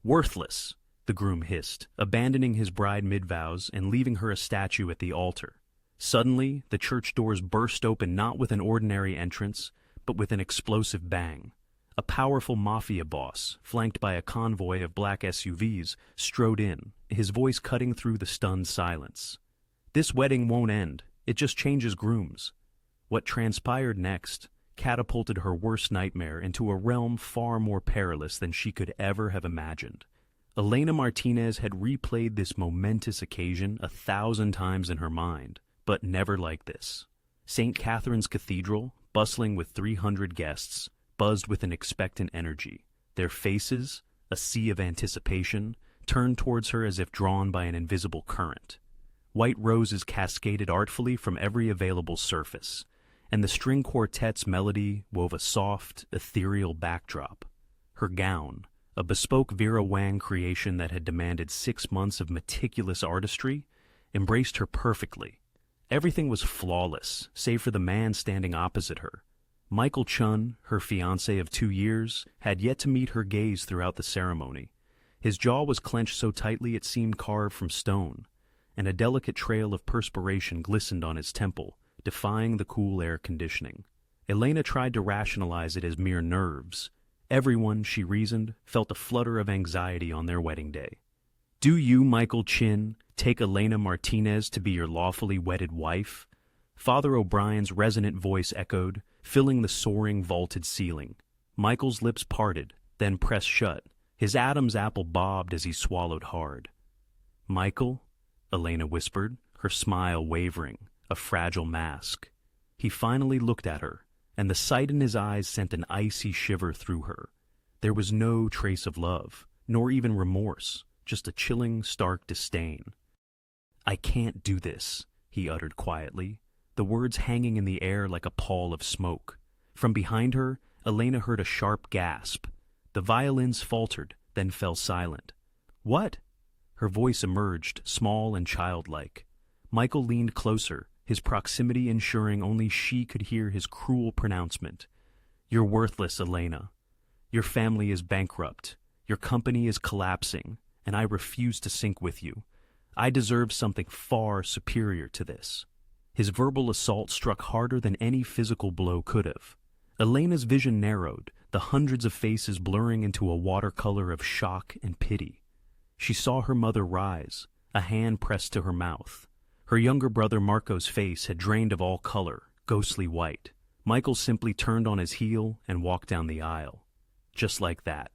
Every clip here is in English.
"Worthless," the groom hissed, abandoning his bride mid-vows and leaving her a statue at the altar. Suddenly, the church doors burst open not with an ordinary entrance, but with an explosive bang. A powerful Mafia boss, flanked by a convoy of black SUVs, strode in, his voice cutting through the stunned silence. "This wedding won't end, it just changes grooms." What transpired next catapulted her worst nightmare into a realm far more perilous than she could ever have imagined. Elena Martinez had replayed this momentous occasion 1,000 times in her mind, but never like this. St. Catherine's Cathedral, bustling with 300 guests, buzzed with an expectant energy. Their faces, a sea of anticipation, turned towards her as if drawn by an invisible current. White roses cascaded artfully from every available surface, and the string quartet's melody wove a soft, ethereal backdrop. Her gown, a bespoke Vera Wang creation that had demanded 6 months of meticulous artistry, embraced her perfectly. Everything was flawless, save for the man standing opposite her. Michael Chun, her fiancé of 2 years, had yet to meet her gaze throughout the ceremony. His jaw was clenched so tightly it seemed carved from stone, and a delicate trail of perspiration glistened on his temple, defying the cool air conditioning. Elena tried to rationalize it as mere nerves. Everyone, she reasoned, felt a flutter of anxiety on their wedding day. "Do you, Michael Chin, take Elena Martinez to be your lawfully wedded wife?" Father O'Brien's resonant voice echoed, filling the soaring vaulted ceiling. Michael's lips parted, then pressed shut. His Adam's apple bobbed as he swallowed hard. "Michael?" Elena whispered, her smile wavering, a fragile mask. He finally looked at her, and the sight in his eyes sent an icy shiver through her. There was no trace of love, nor even remorse, just a chilling, stark disdain. "I can't do this," he uttered quietly, the words hanging in the air like a pall of smoke. From behind her, Elena heard a sharp gasp. The violins faltered, then fell silent. "What?" Her voice emerged, small and childlike. Michael leaned closer, his proximity ensuring only she could hear his cruel pronouncement. "You're worthless, Elena. Your family is bankrupt. Your company is collapsing, and I refuse to sink with you. I deserve something far superior to this." His verbal assault struck harder than any physical blow could have. Elena's vision narrowed, the hundreds of faces blurring into a watercolor of shock and pity. She saw her mother rise, a hand pressed to her mouth. Her younger brother Marco's face had drained of all color, ghostly white. Michael simply turned on his heel and walked down the aisle. Just like that.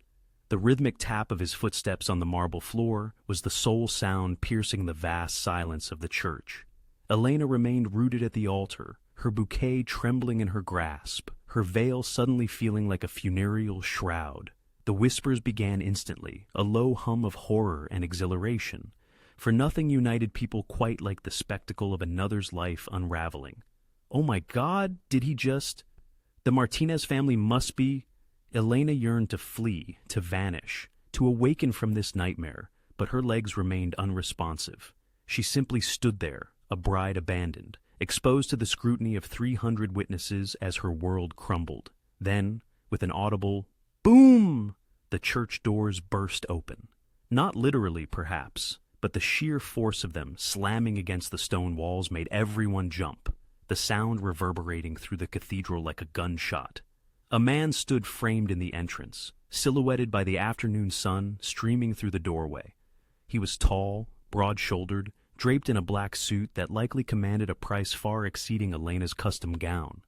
The rhythmic tap of his footsteps on the marble floor was the sole sound piercing the vast silence of the church. Elena remained rooted at the altar, her bouquet trembling in her grasp, her veil suddenly feeling like a funereal shroud. The whispers began instantly, a low hum of horror and exhilaration, for nothing united people quite like the spectacle of another's life unraveling. "Oh my God, did he just... The Martinez family must be..." Elena yearned to flee, to vanish, to awaken from this nightmare, but her legs remained unresponsive. She simply stood there, a bride abandoned, exposed to the scrutiny of 300 witnesses as her world crumbled. Then, with an audible boom, the church doors burst open. Not literally, perhaps, but the sheer force of them slamming against the stone walls made everyone jump, the sound reverberating through the cathedral like a gunshot. A man stood framed in the entrance, silhouetted by the afternoon sun streaming through the doorway. He was tall, broad-shouldered, draped in a black suit that likely commanded a price far exceeding Elena's custom gown.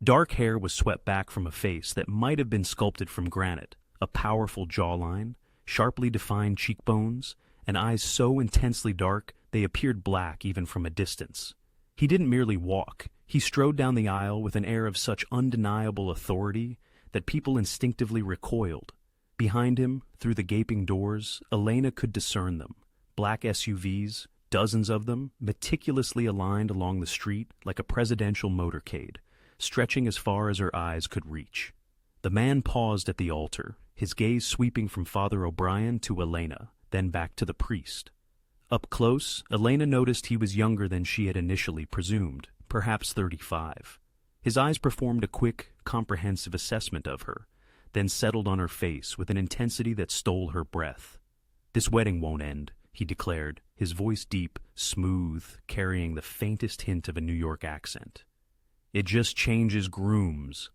Dark hair was swept back from a face that might have been sculpted from granite, a powerful jawline, sharply defined cheekbones, and eyes so intensely dark they appeared black even from a distance. He didn't merely walk, he strode down the aisle with an air of such undeniable authority that people instinctively recoiled. Behind him, through the gaping doors, Elena could discern them. Black SUVs, dozens of them, meticulously aligned along the street like a presidential motorcade, stretching as far as her eyes could reach. The man paused at the altar, his gaze sweeping from Father O'Brien to Elena, then back to the priest. Up close, Elena noticed he was younger than she had initially presumed, perhaps 35. His eyes performed a quick, comprehensive assessment of her. then settled on her face with an intensity that stole her breath. "This wedding won't end," he declared, his voice deep, smooth, carrying the faintest hint of a New York accent. "It just changes grooms."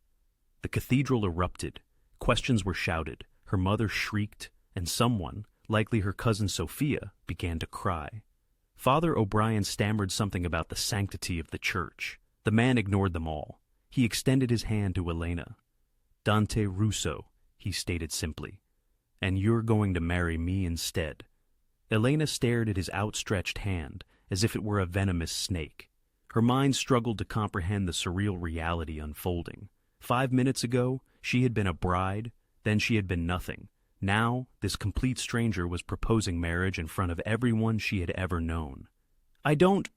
The cathedral erupted. Questions were shouted. Her mother shrieked, and someone, likely her cousin Sophia, began to cry. Father O'Brien stammered something about the sanctity of the church. The man ignored them all. He extended his hand to Elena. "Dante Russo," he stated simply, "and you're going to marry me instead." Elena stared at his outstretched hand as if it were a venomous snake. Her mind struggled to comprehend the surreal reality unfolding. 5 minutes ago, she had been a bride, then she had been nothing. Now, this complete stranger was proposing marriage in front of everyone she had ever known. I don't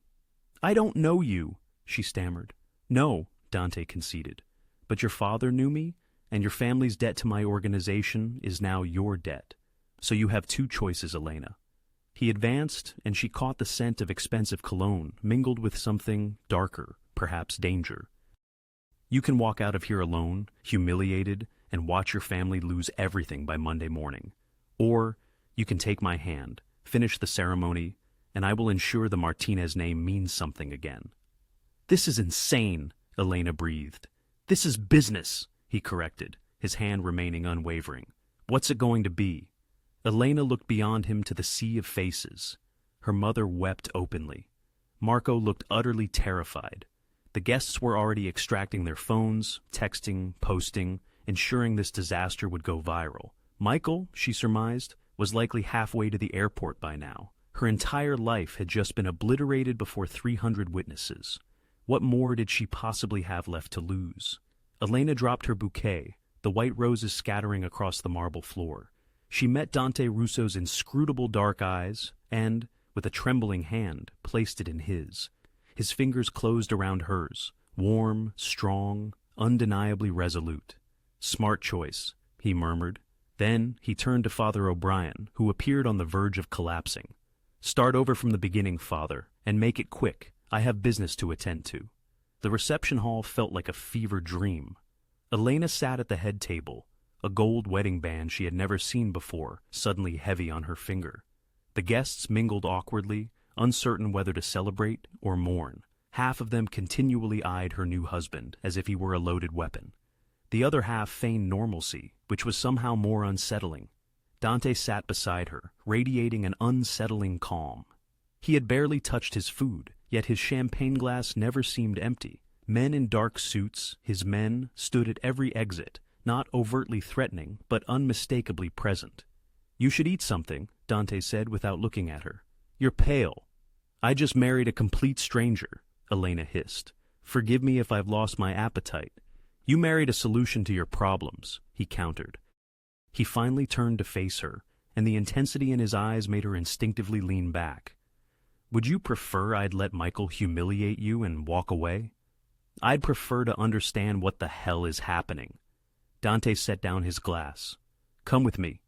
know you," she stammered. "No," Dante conceded, "but your father knew me, and your family's debt to my organization is now your debt. So you have two choices, Elena." He advanced, and she caught the scent of expensive cologne, mingled with something darker, perhaps danger. "You can walk out of here alone, humiliated, and watch your family lose everything by Monday morning. Or you can take my hand, finish the ceremony, and I will ensure the Martinez name means something again." "This is insane," Elena breathed. "This is business," he corrected, his hand remaining unwavering. "What's it going to be?" Elena looked beyond him to the sea of faces. Her mother wept openly. Marco looked utterly terrified. The guests were already extracting their phones, texting, posting, ensuring this disaster would go viral. Michael, she surmised, was likely halfway to the airport by now. Her entire life had just been obliterated before 300 witnesses. What more did she possibly have left to lose? Elena dropped her bouquet, the white roses scattering across the marble floor. She met Dante Russo's inscrutable dark eyes and, with a trembling hand, placed it in his. His fingers closed around hers, warm, strong, undeniably resolute. "Smart choice," he murmured. Then he turned to Father O'Brien, who appeared on the verge of collapsing. "Start over from the beginning, Father, and make it quick. I have business to attend to." The reception hall felt like a fever dream. Elena sat at the head table, a gold wedding band she had never seen before, suddenly heavy on her finger. The guests mingled awkwardly, uncertain whether to celebrate or mourn. Half of them continually eyed her new husband as if he were a loaded weapon. The other half feigned normalcy, which was somehow more unsettling. Dante sat beside her, radiating an unsettling calm. He had barely touched his food, yet his champagne glass never seemed empty. Men in dark suits, his men, stood at every exit, not overtly threatening, but unmistakably present. "You should eat something," Dante said without looking at her. "You're pale." "I just married a complete stranger," Elena hissed. "Forgive me if I've lost my appetite." "You married a solution to your problems," he countered. He finally turned to face her, and the intensity in his eyes made her instinctively lean back. "Would you prefer I'd let Michael humiliate you and walk away?" "I'd prefer to understand what the hell is happening." Dante set down his glass. "Come with me."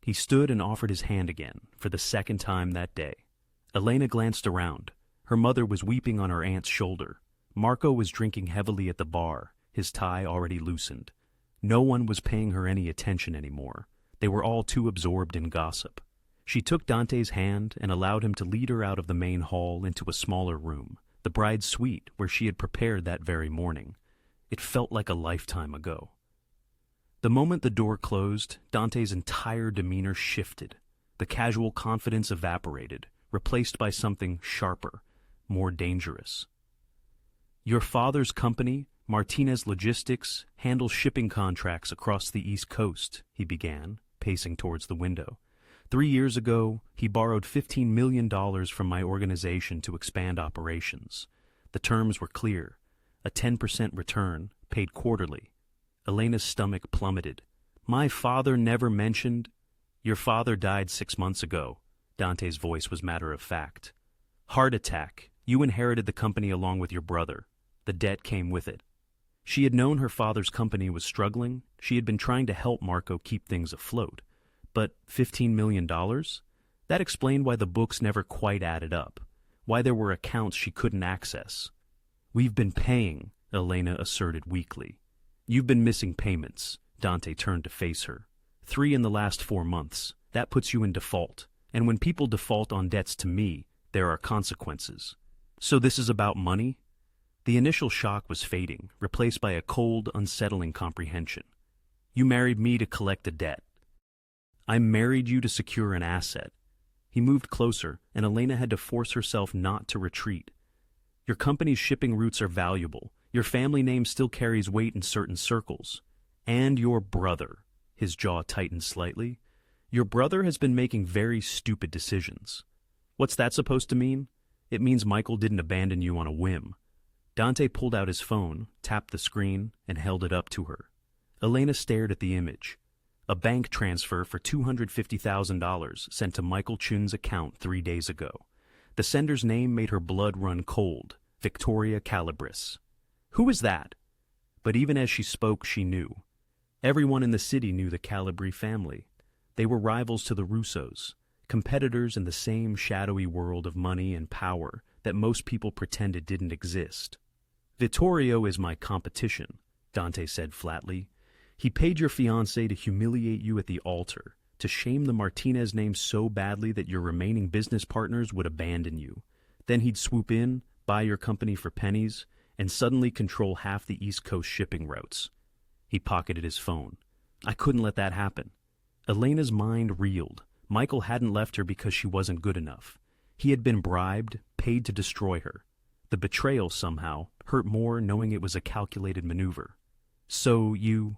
He stood and offered his hand again, for the second time that day. Elena glanced around. Her mother was weeping on her aunt's shoulder. Marco was drinking heavily at the bar, his tie already loosened. No one was paying her any attention anymore. They were all too absorbed in gossip. She took Dante's hand and allowed him to lead her out of the main hall into a smaller room, the bride's suite where she had prepared that very morning. It felt like a lifetime ago. The moment the door closed, Dante's entire demeanor shifted. The casual confidence evaporated, replaced by something sharper, more dangerous. "Your father's company, Martinez Logistics, handles shipping contracts across the East Coast," he began, pacing towards the window. 3 years ago, he borrowed $15 million from my organization to expand operations. The terms were clear: a 10% return, paid quarterly. Elena's stomach plummeted. "My father never mentioned—" "Your father died 6 months ago." Dante's voice was matter of fact. "Heart attack. You inherited the company along with your brother. The debt came with it." She had known her father's company was struggling. She had been trying to help Marco keep things afloat. But $15 million? That explained why the books never quite added up, why there were accounts she couldn't access. "We've been paying," Elena asserted weakly. "You've been missing payments," Dante turned to face her. 3 in the last 4 months. That puts you in default. And when people default on debts to me, there are consequences. So this is about money? The initial shock was fading, replaced by a cold, unsettling comprehension. You married me to collect a debt. I married you to secure an asset. He moved closer, and Elena had to force herself not to retreat. Your company's shipping routes are valuable. Your family name still carries weight in certain circles. And your brother. His jaw tightened slightly. Your brother has been making very stupid decisions. What's that supposed to mean? It means Michael didn't abandon you on a whim. Dante pulled out his phone, tapped the screen, and held it up to her. Elena stared at the image. A bank transfer for $250,000 sent to Michael Chun's account 3 days ago. The sender's name made her blood run cold. Victoria Calabris. Who is that? But even as she spoke, she knew. Everyone in the city knew the Calabri family. They were rivals to the Russos, competitors in the same shadowy world of money and power that most people pretended didn't exist. Vittorio is my competition, Dante said flatly. He paid your fiancé to humiliate you at the altar, to shame the Martinez name so badly that your remaining business partners would abandon you. Then he'd swoop in, buy your company for pennies, and suddenly control half the East Coast shipping routes. He pocketed his phone. I couldn't let that happen. Elena's mind reeled. Michael hadn't left her because she wasn't good enough. He had been bribed, paid to destroy her. The betrayal somehow hurt more knowing it was a calculated maneuver. So you...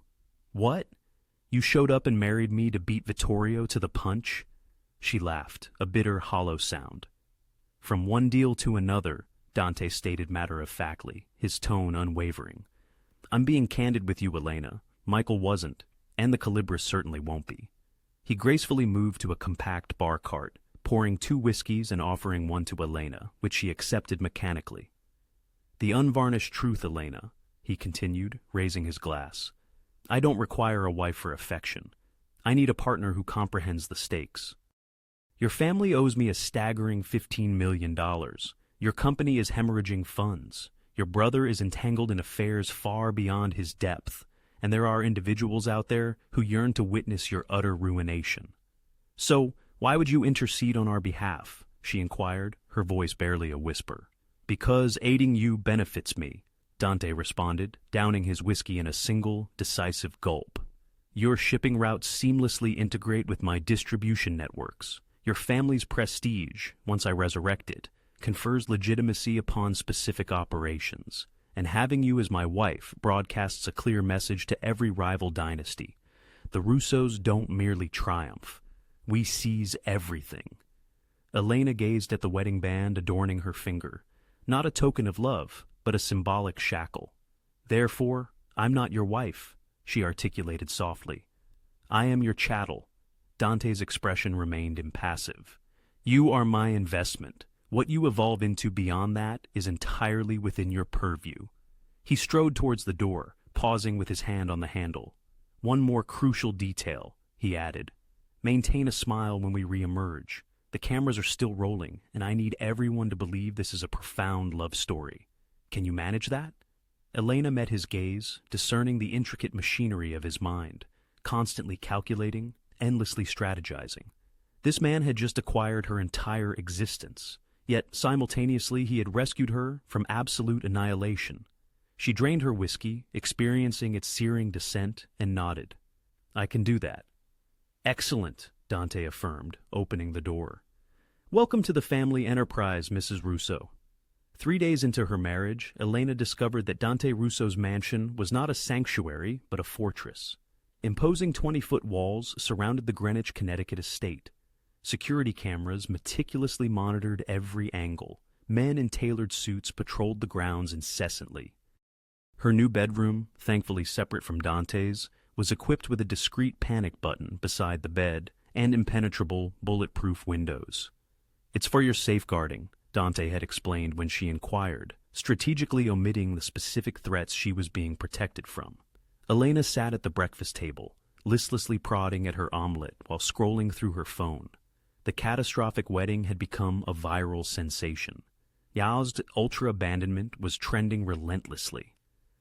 What? You showed up and married me to beat Vittorio to the punch? She laughed, a bitter, hollow sound. From one deal to another, Dante stated matter-of-factly, his tone unwavering. I'm being candid with you, Elena. Michael wasn't, and the Calibris certainly won't be. He gracefully moved to a compact bar cart, pouring 2 whiskeys and offering one to Elena, which she accepted mechanically. The unvarnished truth, Elena, he continued, raising his glass. I don't require a wife for affection. I need a partner who comprehends the stakes. Your family owes me a staggering $15 million. Your company is hemorrhaging funds. Your brother is entangled in affairs far beyond his depth, and there are individuals out there who yearn to witness your utter ruination. So, why would you intercede on our behalf? She inquired, her voice barely a whisper. Because aiding you benefits me, Dante responded, downing his whiskey in a single, decisive gulp. Your shipping routes seamlessly integrate with my distribution networks. Your family's prestige, once I resurrect it, confers legitimacy upon specific operations, and having you as my wife broadcasts a clear message to every rival dynasty. The Russos don't merely triumph. We seize everything. Elena gazed at the wedding band adorning her finger, not a token of love, but a symbolic shackle. Therefore, I'm not your wife, she articulated softly. I am your chattel. Dante's expression remained impassive. You are my investment. What you evolve into beyond that is entirely within your purview. He strode towards the door, pausing with his hand on the handle. One more crucial detail, he added. Maintain a smile when we re-emerge. The cameras are still rolling, and I need everyone to believe this is a profound love story. Can you manage that? Elena met his gaze, discerning the intricate machinery of his mind, constantly calculating, endlessly strategizing. This man had just acquired her entire existence, yet simultaneously he had rescued her from absolute annihilation. She drained her whiskey, experiencing its searing descent, and nodded. I can do that. Excellent, Dante affirmed, opening the door. Welcome to the family enterprise, Mrs. Russo. 3 days into her marriage, Elena discovered that Dante Russo's mansion was not a sanctuary, but a fortress. Imposing 20-foot walls surrounded the Greenwich, Connecticut estate. Security cameras meticulously monitored every angle. Men in tailored suits patrolled the grounds incessantly. Her new bedroom, thankfully separate from Dante's, was equipped with a discreet panic button beside the bed and impenetrable, bulletproof windows. It's for your safeguarding, Dante had explained when she inquired, strategically omitting the specific threats she was being protected from. Elena sat at the breakfast table, listlessly prodding at her omelet while scrolling through her phone. The catastrophic wedding had become a viral sensation. Yao's ultra-abandonment was trending relentlessly.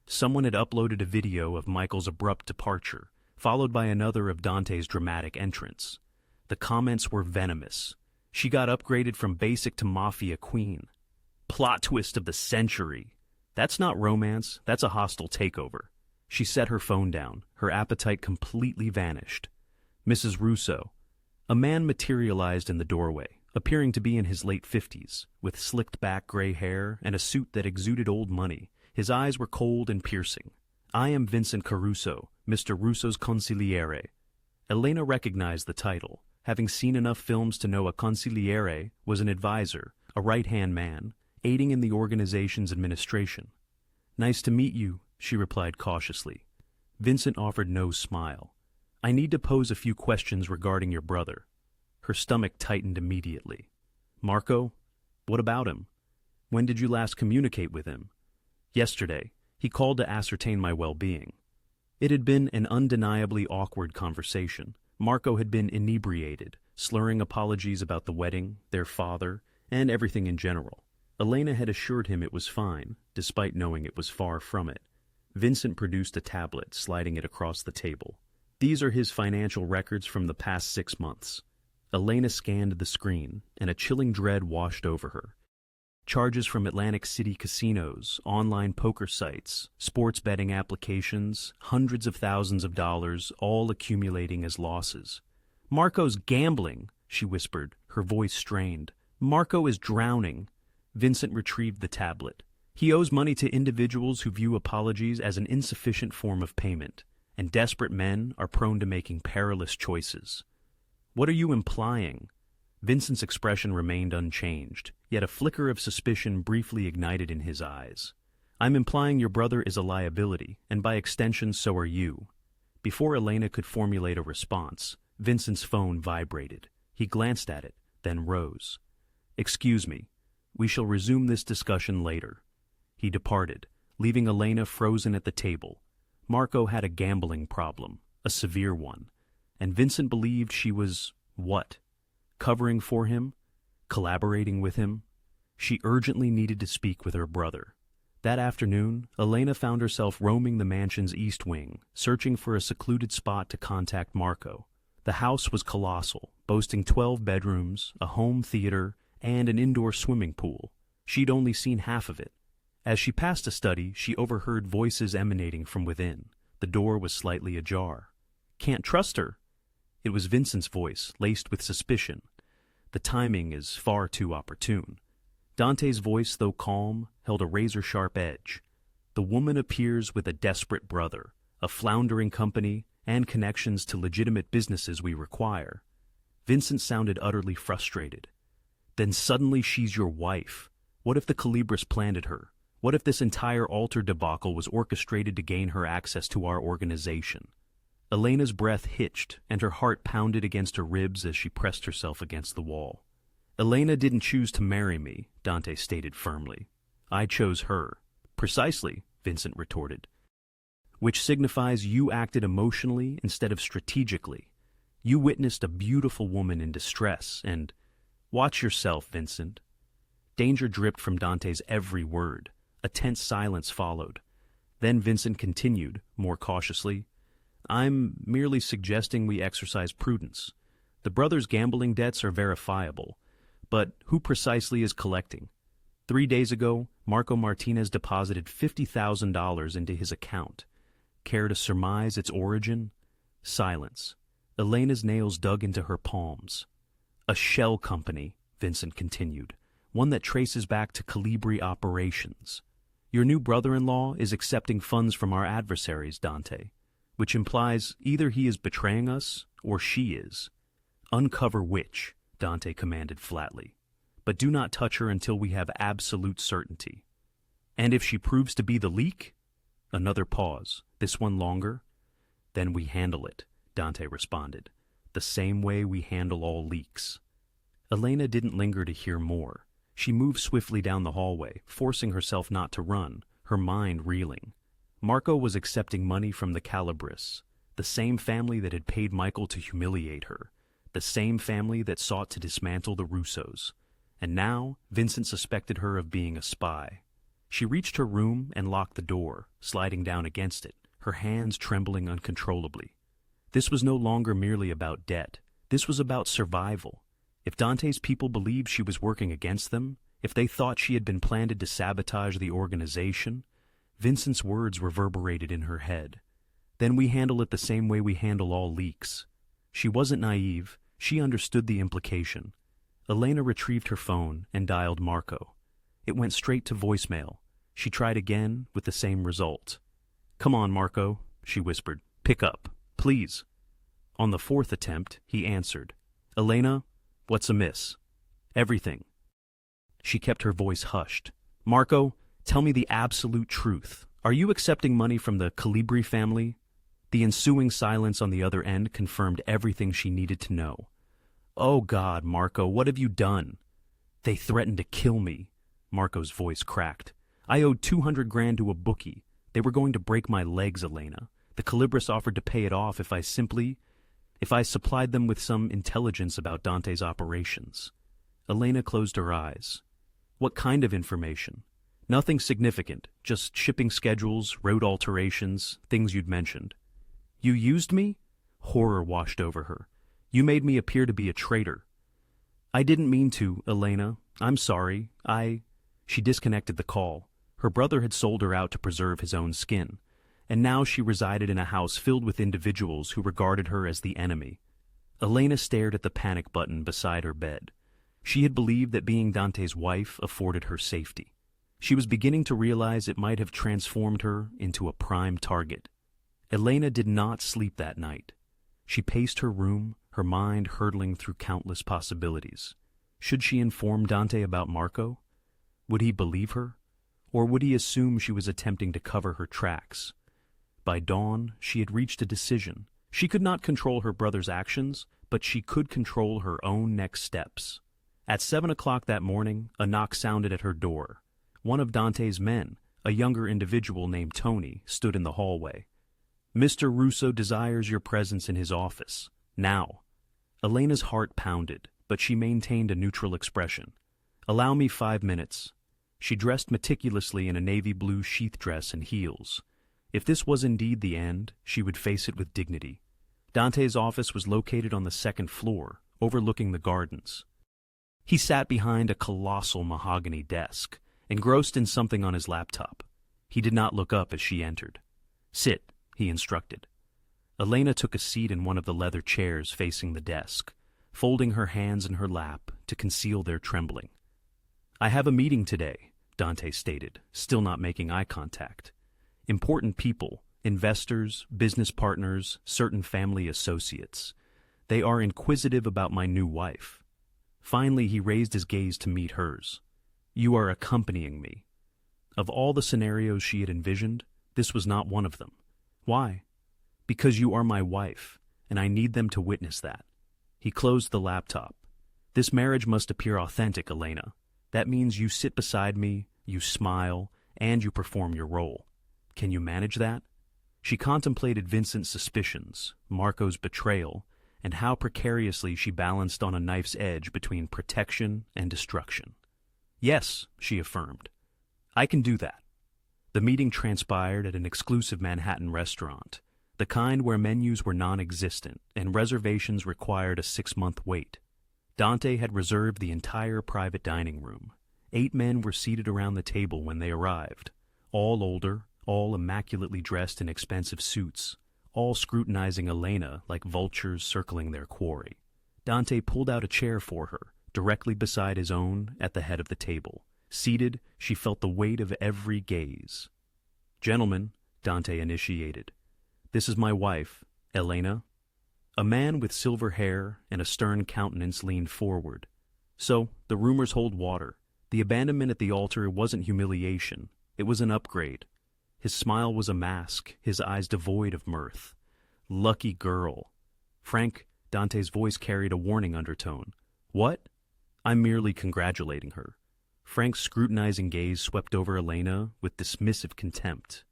Someone had uploaded a video of Michael's abrupt departure, followed by another of Dante's dramatic entrance. The comments were venomous. She got upgraded from basic to Mafia queen. Plot twist of the century. That's not romance, that's a hostile takeover. She set her phone down, her appetite completely vanished. Mrs. Russo. A man materialized in the doorway, appearing to be in his late 50s, with slicked-back gray hair and a suit that exuded old money. His eyes were cold and piercing. "I am Vincent Caruso, Mr. Russo's consigliere." Elena recognized the title, having seen enough films to know a consigliere was an advisor, a right-hand man, aiding in the organization's administration. "Nice to meet you," she replied cautiously. Vincent offered no smile. "I need to pose a few questions regarding your brother." Her stomach tightened immediately. "Marco? What about him? When did you last communicate with him?" "Yesterday. He called to ascertain my well-being." It had been an undeniably awkward conversation. Marco had been inebriated, slurring apologies about the wedding, their father, and everything in general. Elena had assured him it was fine, despite knowing it was far from it. Vincent produced a tablet, sliding it across the table. "These are his financial records from the past 6 months." Elena scanned the screen, and a chilling dread washed over her. Charges from Atlantic City casinos, online poker sites, sports betting applications, hundreds of thousands of dollars, all accumulating as losses. "Marco's gambling," she whispered, her voice strained. "Marco is drowning." Vincent retrieved the tablet. "He owes money to individuals who view apologies as an insufficient form of payment, and desperate men are prone to making perilous choices." "What are you implying?" Vincent's expression remained unchanged, yet a flicker of suspicion briefly ignited in his eyes. "I'm implying your brother is a liability, and by extension so are you." Before Elena could formulate a response, Vincent's phone vibrated. He glanced at it, then rose. "Excuse me. We shall resume this discussion later." He departed, leaving Elena frozen at the table. Marco had a gambling problem, a severe one, and Vincent believed she was, what? Covering for him? Collaborating with him? She urgently needed to speak with her brother. That afternoon, Elena found herself roaming the mansion's east wing, searching for a secluded spot to contact Marco. The house was colossal, boasting 12 bedrooms, a home theater, and an indoor swimming pool. She'd only seen half of it. As she passed a study, she overheard voices emanating from within. The door was slightly ajar. "Can't trust her." It was Vincent's voice, laced with suspicion. The timing is far too opportune. Dante's voice, though calm, held a razor-sharp edge. "The woman appears with a desperate brother, a floundering company, and connections to legitimate businesses we require." Vincent sounded utterly frustrated. "Then suddenly she's your wife. What if the Calibris planted her? What if this entire altar debacle was orchestrated to gain her access to our organization?" Elena's breath hitched, and her heart pounded against her ribs as she pressed herself against the wall. "Elena didn't choose to marry me," Dante stated firmly. "I chose her." "Precisely," Vincent retorted. "Which signifies you acted emotionally instead of strategically. You witnessed a beautiful woman in distress, and— Watch yourself, Vincent." Danger dripped from Dante's every word. A tense silence followed. Then Vincent continued, more cautiously, "I'm merely suggesting we exercise prudence. The brother's gambling debts are verifiable, but who precisely is collecting? 3 days ago, Marco Martinez deposited $50,000 into his account. Care to surmise its origin?" Silence. Elena's nails dug into her palms. "A shell company," Vincent continued, "one that traces back to Calibri operations. Your new brother-in-law is accepting funds from our adversaries, Dante, which implies either he is betraying us or she is." "Uncover which," Dante commanded flatly. "But do not touch her until we have absolute certainty." "And if she proves to be the leak?" Another pause, this one longer. "Then we handle it," Dante responded, "the same way we handle all leaks." Elena didn't linger to hear more. She moved swiftly down the hallway, forcing herself not to run, her mind reeling. Marco was accepting money from the Calibris, the same family that had paid Michael to humiliate her, the same family that sought to dismantle the Russos. And now Vincent suspected her of being a spy. She reached her room and locked the door, sliding down against it, her hands trembling uncontrollably. This was no longer merely about debt. This was about survival. If Dante's people believed she was working against them, if they thought she had been planted to sabotage the organization, Vincent's words reverberated in her head. Then we handle it the same way we handle all leaks. She wasn't naive. She understood the implication. Elena retrieved her phone and dialed Marco. It went straight to voicemail. She tried again with the same result. "Come on, Marco," she whispered. "Pick up, please." On the fourth attempt, he answered. "Elena, what's amiss?" "Everything." She kept her voice hushed. "Marco, tell me the absolute truth. Are you accepting money from the Calibri family?" The ensuing silence on the other end confirmed everything she needed to know. "Oh God, Marco, what have you done?" "They threatened to kill me." Marco's voice cracked. "I owed 200 grand to a bookie. They were going to break my legs, Elena. The Calibris offered to pay it off if I supplied them with some intelligence about Dante's operations." Elena closed her eyes. "What kind of information?" "Nothing significant, just shipping schedules, road alterations, things you'd mentioned." "You used me?" Horror washed over her. "You made me appear to be a traitor." "I didn't mean to, Elena. I'm sorry. She disconnected the call. Her brother had sold her out to preserve his own skin, and now she resided in a house filled with individuals who regarded her as the enemy. Elena stared at the panic button beside her bed. She had believed that being Dante's wife afforded her safety. She was beginning to realize it might have transformed her into a prime target. Elena did not sleep that night. She paced her room, her mind hurtling through countless possibilities. Should she inform Dante about Marco? Would he believe her? Or would he assume she was attempting to cover her tracks? By dawn, she had reached a decision. She could not control her brother's actions, but she could control her own next steps. At 7 o'clock that morning, a knock sounded at her door. One of Dante's men, a younger individual named Tony, stood in the hallway. "Mr. Russo desires your presence in his office. Now." Elena's heart pounded, but she maintained a neutral expression. "Allow me 5 minutes." She dressed meticulously in a navy blue sheath dress and heels. If this was indeed the end, she would face it with dignity. Dante's office was located on the 2nd floor, overlooking the gardens. He sat behind a colossal mahogany desk, engrossed in something on his laptop. He did not look up as she entered. "Sit," he instructed. Elena took a seat in one of the leather chairs facing the desk, folding her hands in her lap to conceal their trembling. "I have a meeting today," Dante stated, still not making eye contact. "Important people, investors, business partners, certain family associates. They are inquisitive about my new wife." Finally, he raised his gaze to meet hers. "You are accompanying me." Of all the scenarios she had envisioned, this was not one of them. "Why?" "Because you are my wife, and I need them to witness that." He closed the laptop. "This marriage must appear authentic, Elena. That means you sit beside me, you smile, and you perform your role. Can you manage that?" She contemplated Vincent's suspicions, Marco's betrayal, and how precariously she balanced on a knife's edge between protection and destruction. "Yes," she affirmed. "I can do that." The meeting transpired at an exclusive Manhattan restaurant, the kind where menus were non-existent and reservations required a 6-month wait. Dante had reserved the entire private dining room. 8 men were seated around the table when they arrived, all older, all immaculately dressed in expensive suits, all scrutinizing Elena like vultures circling their quarry. Dante pulled out a chair for her, directly beside his own at the head of the table. Seated, she felt the weight of every gaze. "Gentlemen," Dante initiated, "this is my wife, Elena." A man with silver hair and a stern countenance leaned forward. "So, the rumors hold water. The abandonment at the altar wasn't humiliation. It was an upgrade." His smile was a mask, his eyes devoid of mirth. "Lucky girl." "Frank," Dante's voice carried a warning undertone. "What?" "I'm merely congratulating her." Frank's scrutinizing gaze swept over Elena with dismissive contempt.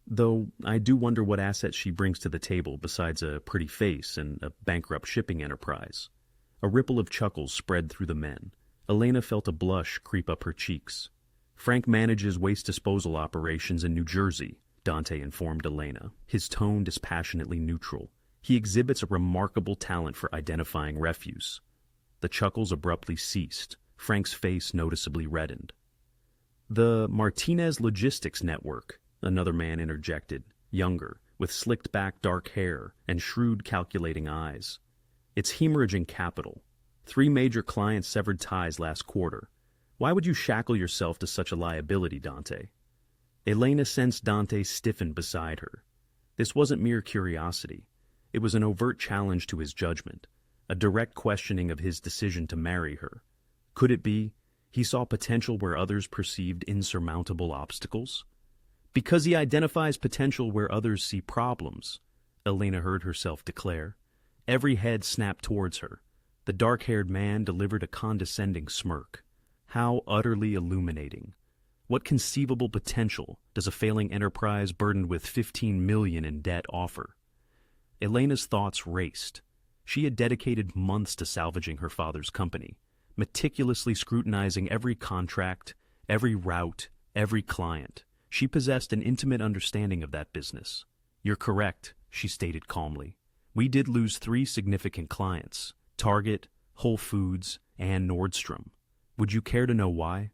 "Though I do wonder what assets she brings to the table besides a pretty face and a bankrupt shipping enterprise." A ripple of chuckles spread through the men. Elena felt a blush creep up her cheeks. "Frank manages waste disposal operations in New Jersey," Dante informed Elena, his tone dispassionately neutral. He exhibits a remarkable talent for identifying refuse. The chuckles abruptly ceased. Frank's face noticeably reddened. The Martinez Logistics Network, another man interjected, younger, with slicked-back dark hair and shrewd calculating eyes. It's hemorrhaging capital. 3 major clients severed ties last quarter. Why would you shackle yourself to such a liability, Dante? Elena sensed Dante stiffen beside her. This wasn't mere curiosity. It was an overt challenge to his judgment, a direct questioning of his decision to marry her. Could it be he saw potential where others perceived insurmountable obstacles? Because he identifies potential where others see problems, Elena heard herself declare. Every head snapped towards her. The dark-haired man delivered a condescending smirk. How utterly illuminating. What conceivable potential does a failing enterprise burdened with $15 million in debt offer? Elena's thoughts raced. She had dedicated months to salvaging her father's company, meticulously scrutinizing every contract, every route, every client. She possessed an intimate understanding of that business. You're correct, she stated calmly. We did lose 3 significant clients, Target, Whole Foods, and Nordstrom. Would you care to know why?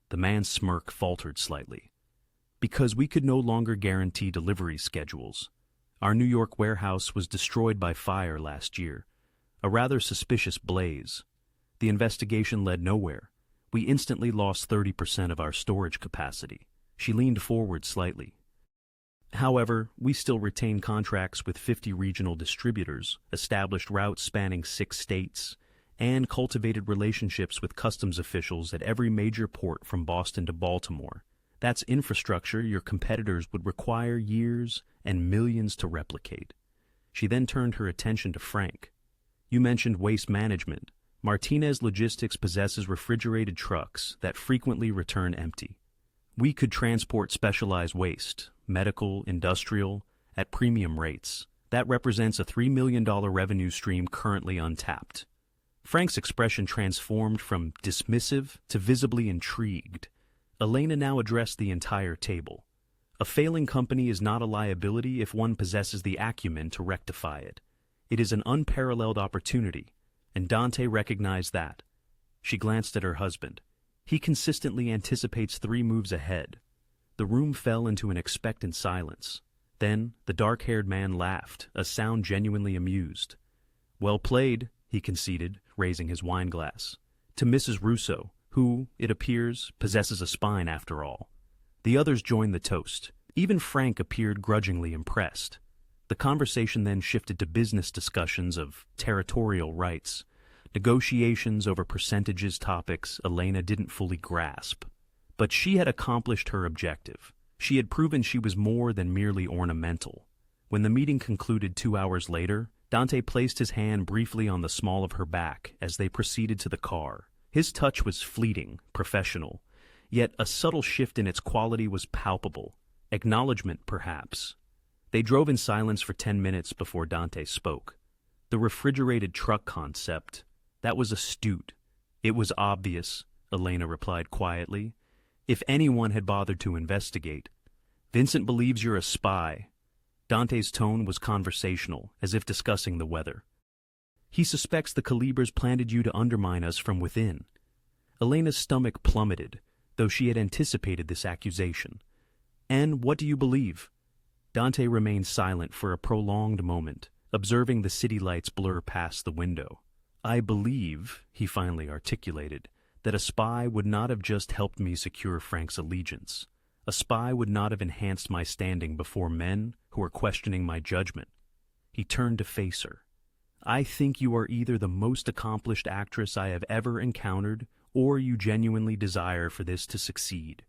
The man's smirk faltered slightly. Because we could no longer guarantee delivery schedules. Our New York warehouse was destroyed by fire last year, a rather suspicious blaze. The investigation led nowhere. We instantly lost 30% of our storage capacity. She leaned forward slightly. However, we still retain contracts with 50 regional distributors, established routes spanning 6 states, and cultivated relationships with customs officials at every major port from Boston to Baltimore. That's infrastructure your competitors would require years and millions to replicate. She then turned her attention to Frank. You mentioned waste management. Martinez Logistics possesses refrigerated trucks that frequently return empty. We could transport specialized waste, medical, industrial, at premium rates. That represents a $3 million revenue stream currently untapped. Frank's expression transformed from dismissive to visibly intrigued. Elena now addressed the entire table. A failing company is not a liability if one possesses the acumen to rectify it. It is an unparalleled opportunity, and Dante recognized that. She glanced at her husband. He consistently anticipates 3 moves ahead. The room fell into an expectant silence. Then the dark-haired man laughed, a sound genuinely amused. Well played, he conceded, raising his wineglass. To Mrs. Russo, who, it appears, possesses a spine after all. The others joined the toast. Even Frank appeared grudgingly impressed. The conversation then shifted to business discussions of territorial rights, negotiations over percentages, topics Elena didn't fully grasp. But she had accomplished her objective. She had proven she was more than merely ornamental. When the meeting concluded 2 hours later, Dante placed his hand briefly on the small of her back as they proceeded to the car. His touch was fleeting, professional, yet a subtle shift in its quality was palpable. Acknowledgement, perhaps. They drove in silence for 10 minutes before Dante spoke. The refrigerated truck concept, that was astute. It was obvious, Elena replied quietly. If anyone had bothered to investigate. Vincent believes you're a spy. Dante's tone was conversational, as if discussing the weather. He suspects the Calibers planted you to undermine us from within. Elena's stomach plummeted, though she had anticipated this accusation. And what do you believe? Dante remained silent for a prolonged moment, observing the city lights blur past the window. I believe, he finally articulated, that a spy would not have just helped me secure Frank's allegiance. A spy would not have enhanced my standing before men who are questioning my judgment. He turned to face her. I think you are either the most accomplished actress I have ever encountered, or you genuinely desire for this to succeed.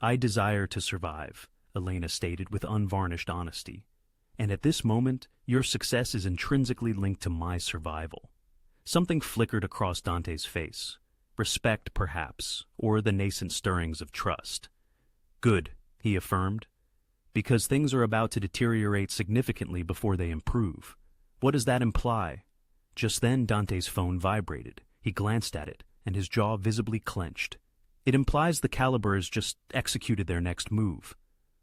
I desire to survive, Elena stated with unvarnished honesty. And at this moment, your success is intrinsically linked to my survival. Something flickered across Dante's face. Respect, perhaps, or the nascent stirrings of trust. Good, he affirmed, because things are about to deteriorate significantly before they improve. What does that imply? Just then Dante's phone vibrated. He glanced at it, and his jaw visibly clenched. It implies the Calibers just executed their next move.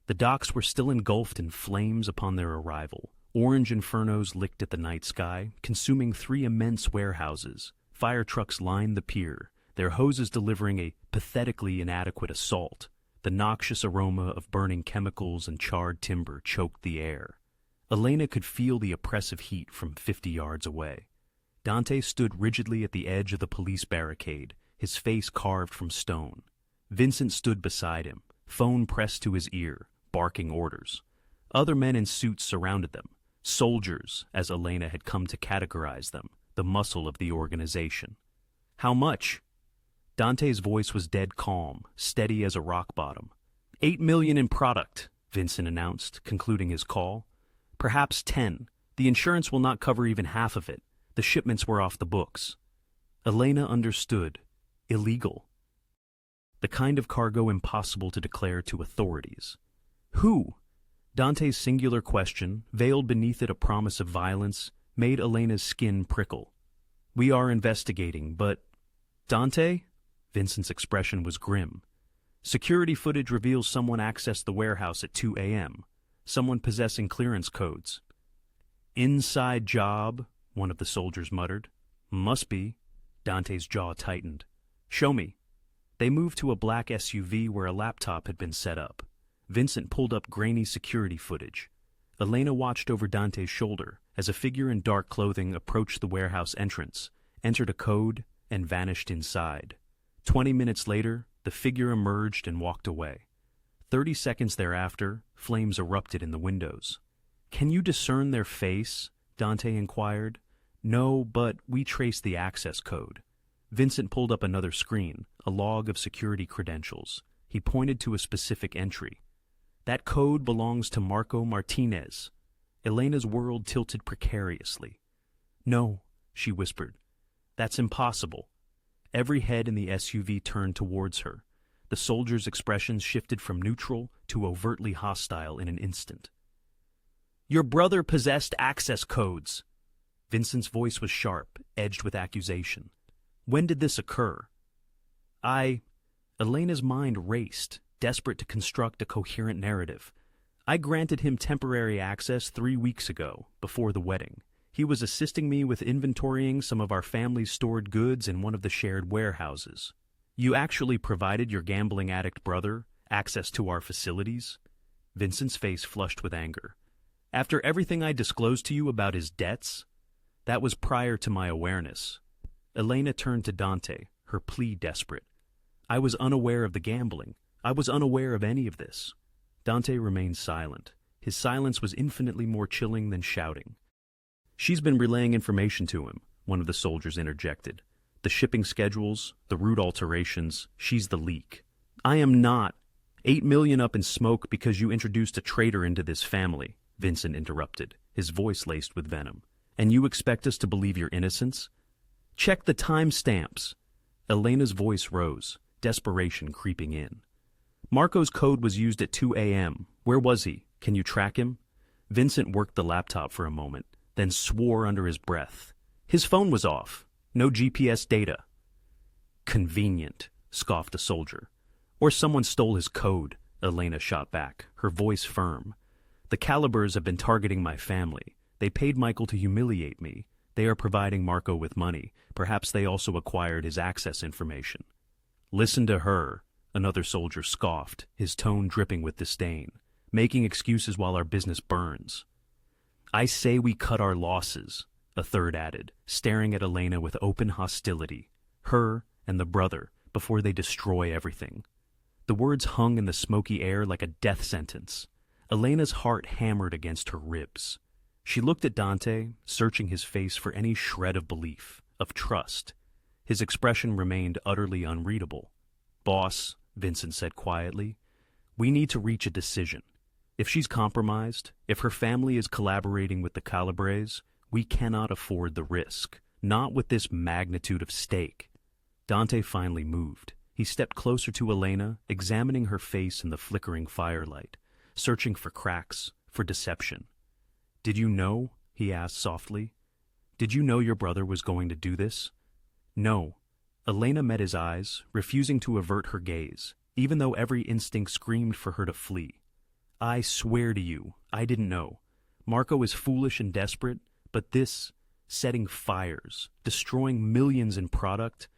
The docks were still engulfed in flames upon their arrival, Orange infernos licked at the night sky, consuming 3 immense warehouses. Fire trucks lined the pier, their hoses delivering a pathetically inadequate assault. The noxious aroma of burning chemicals and charred timber choked the air. Elena could feel the oppressive heat from 50 yards away. Dante stood rigidly at the edge of the police barricade, his face carved from stone. Vincent stood beside him, phone pressed to his ear, barking orders. Other men in suits surrounded them, soldiers, as Elena had come to categorize them, the muscle of the organization. How much? Dante's voice was dead calm, steady as a rock bottom. 8 million in product, Vincent announced, concluding his call. Perhaps 10. The insurance will not cover even half of it. The shipments were off the books. Elena understood. Illegal. The kind of cargo impossible to declare to authorities. Who? Dante's singular question, veiled beneath it a promise of violence, made Elena's skin prickle. We are investigating, but... Dante? Vincent's expression was grim. Security footage reveals someone accessed the warehouse at 2 a.m., someone possessing clearance codes. Inside job, one of the soldiers muttered. Must be. Dante's jaw tightened. Show me. They moved to a black SUV where a laptop had been set up. Vincent pulled up grainy security footage. Elena watched over Dante's shoulder as a figure in dark clothing approached the warehouse entrance, entered a code, and vanished inside. 20 minutes later, the figure emerged and walked away. 30 seconds thereafter, flames erupted in the windows. Can you discern their face? Dante inquired. No, but we traced the access code. Vincent pulled up another screen, a log of security credentials. He pointed to a specific entry. That code belongs to Marco Martinez. Elena's world tilted precariously. No, she whispered. That's impossible. Every head in the SUV turned towards her. The soldiers' expressions shifted from neutral to overtly hostile in an instant. Your brother possessed access codes. Vincent's voice was sharp, edged with accusation. When did this occur? Elena's mind raced, desperate to construct a coherent narrative. I granted him temporary access 3 weeks ago, before the wedding. He was assisting me with inventorying some of our family's stored goods in one of the shared warehouses. You actually provided your gambling addict brother access to our facilities? Vincent's face flushed with anger. After everything I disclosed to you about his debts? That was prior to my awareness. Elena turned to Dante, her plea desperate. I was unaware of the gambling. I was unaware of any of this. Dante remained silent. His silence was infinitely more chilling than shouting. She's been relaying information to him, one of the soldiers interjected. The shipping schedules, the route alterations, she's the leak. I am not. 8 million up in smoke because you introduced a traitor into this family, Vincent interrupted, his voice laced with venom. And you expect us to believe your innocence? Check the timestamps. Elena's voice rose, desperation creeping in. Marco's code was used at 2 a.m. Where was he? Can you track him? Vincent worked the laptop for a moment, then swore under his breath. His phone was off. No GPS data. Convenient, scoffed the soldier. Or someone stole his code, Elena shot back, her voice firm. The Calibers have been targeting my family. They paid Michael to humiliate me. They are providing Marco with money. Perhaps they also acquired his access information. Listen to her, another soldier scoffed, his tone dripping with disdain. Making excuses while our business burns. I say we cut our losses, a third added, staring at Elena with open hostility, her and the brother, before they destroy everything. The words hung in the smoky air like a death sentence. Elena's heart hammered against her ribs. She looked at Dante, searching his face for any shred of belief, of trust. His expression remained utterly unreadable. Boss, Vincent said quietly, we need to reach a decision. If she's compromised, if her family is collaborating with the Calibres, we cannot afford the risk, not with this magnitude of stake. Dante finally moved. He stepped closer to Elena, examining her face in the flickering firelight, searching for cracks, for deception. Did you know? He asked softly. Did you know your brother was going to do this? No. Elena met his eyes, refusing to avert her gaze, even though every instinct screamed for her to flee. I swear to you, I didn't know. Marco is foolish and desperate, but this, setting fires, destroying millions in product,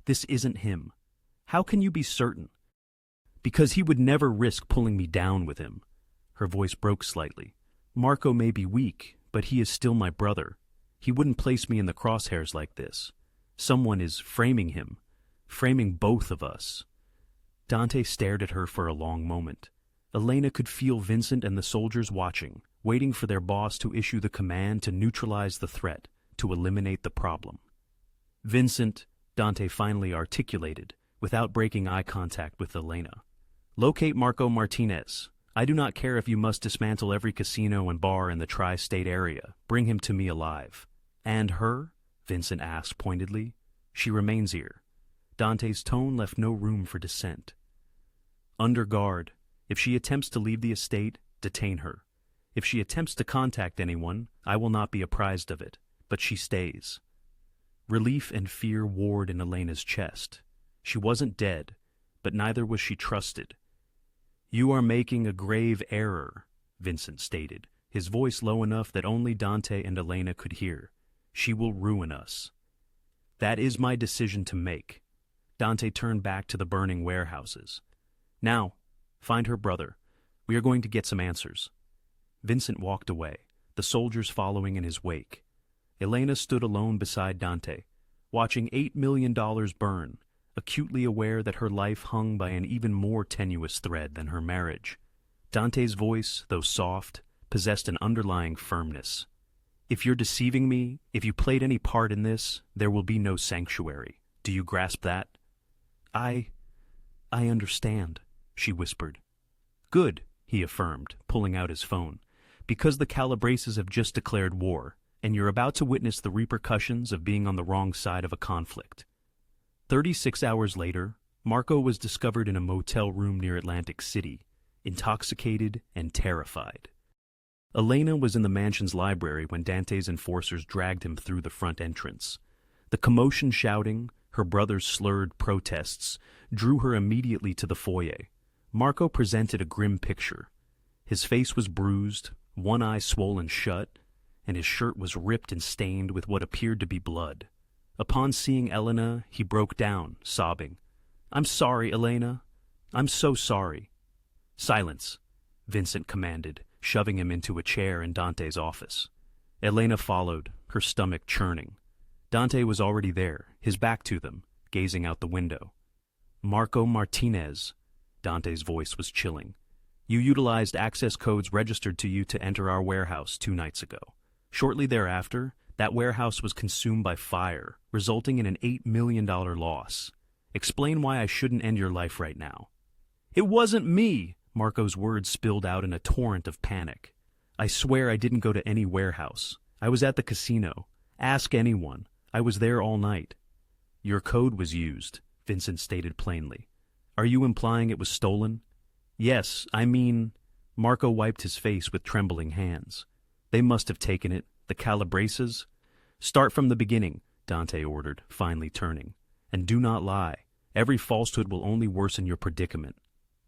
this isn't him. How can you be certain? Because he would never risk pulling me down with him. Her voice broke slightly. Marco may be weak, but he is still my brother. He wouldn't place me in the crosshairs like this. Someone is framing him, framing both of us. Dante stared at her for a long moment. Elena could feel Vincent and the soldiers watching, waiting for their boss to issue the command to neutralize the threat, to eliminate the problem. Vincent, Dante finally articulated, without breaking eye contact with Elena. Locate Marco Martinez. I do not care if you must dismantle every casino and bar in the tri-state area. Bring him to me alive. And her? Vincent asked pointedly. She remains here. Dante's tone left no room for dissent. Under guard. If she attempts to leave the estate, detain her. If she attempts to contact anyone, I will not be apprised of it, but she stays. Relief and fear warred in Elena's chest. She wasn't dead, but neither was she trusted. You are making a grave error, Vincent stated, his voice low enough that only Dante and Elena could hear. She will ruin us. That is my decision to make. Dante turned back to the burning warehouses. Now, find her brother. We are going to get some answers. Vincent walked away, the soldiers following in his wake. Elena stood alone beside Dante, watching $8 million burn, acutely aware that her life hung by an even more tenuous thread than her marriage. Dante's voice, though soft, possessed an underlying firmness. If you're deceiving me, if you played any part in this, there will be no sanctuary. Do you grasp that? I understand, she whispered. Good, he affirmed, pulling out his phone, because the Calabrases have just declared war, and you're about to witness the repercussions of being on the wrong side of a conflict. 36 hours later, Marco was discovered in a motel room near Atlantic City, intoxicated and terrified. Elena was in the mansion's library when Dante's enforcers dragged him through the front entrance. The commotion shouting, her brother's slurred protests, drew her immediately to the foyer. Marco presented a grim picture. His face was bruised, one eye swollen shut, and his shirt was ripped and stained with what appeared to be blood. Upon seeing Elena, he broke down, sobbing. I'm sorry, Elena. I'm so sorry. Silence, Vincent commanded, shoving him into a chair in Dante's office. Elena followed, her stomach churning. Dante was already there, his back to them, gazing out the window. Marco Martinez, Dante's voice was chilling. You utilized access codes registered to you to enter our warehouse 2 nights ago. Shortly thereafter, that warehouse was consumed by fire, resulting in an $8 million loss. Explain why I shouldn't end your life right now. It wasn't me, Marco's words spilled out in a torrent of panic. I swear I didn't go to any warehouse. I was at the casino. Ask anyone. I was there all night. Your code was used, Vincent stated plainly. Are you implying it was stolen? Yes, I mean... Marco wiped his face with trembling hands. They must have taken it. The Calabrases? Start from the beginning, Dante ordered, finally turning. And do not lie. Every falsehood will only worsen your predicament.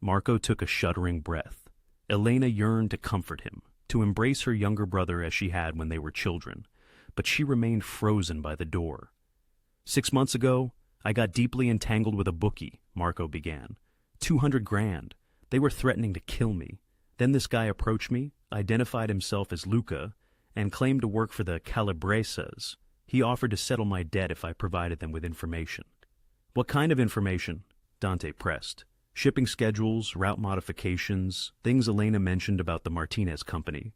Marco took a shuddering breath. Elena yearned to comfort him, to embrace her younger brother as she had when they were children, but she remained frozen by the door. 6 months ago, I got deeply entangled with a bookie, Marco began. 200 grand. They were threatening to kill me. Then this guy approached me, identified himself as Luca, and claimed to work for the Calabrases. He offered to settle my debt if I provided them with information. What kind of information? Dante pressed. Shipping schedules, route modifications, things Elena mentioned about the Martinez company.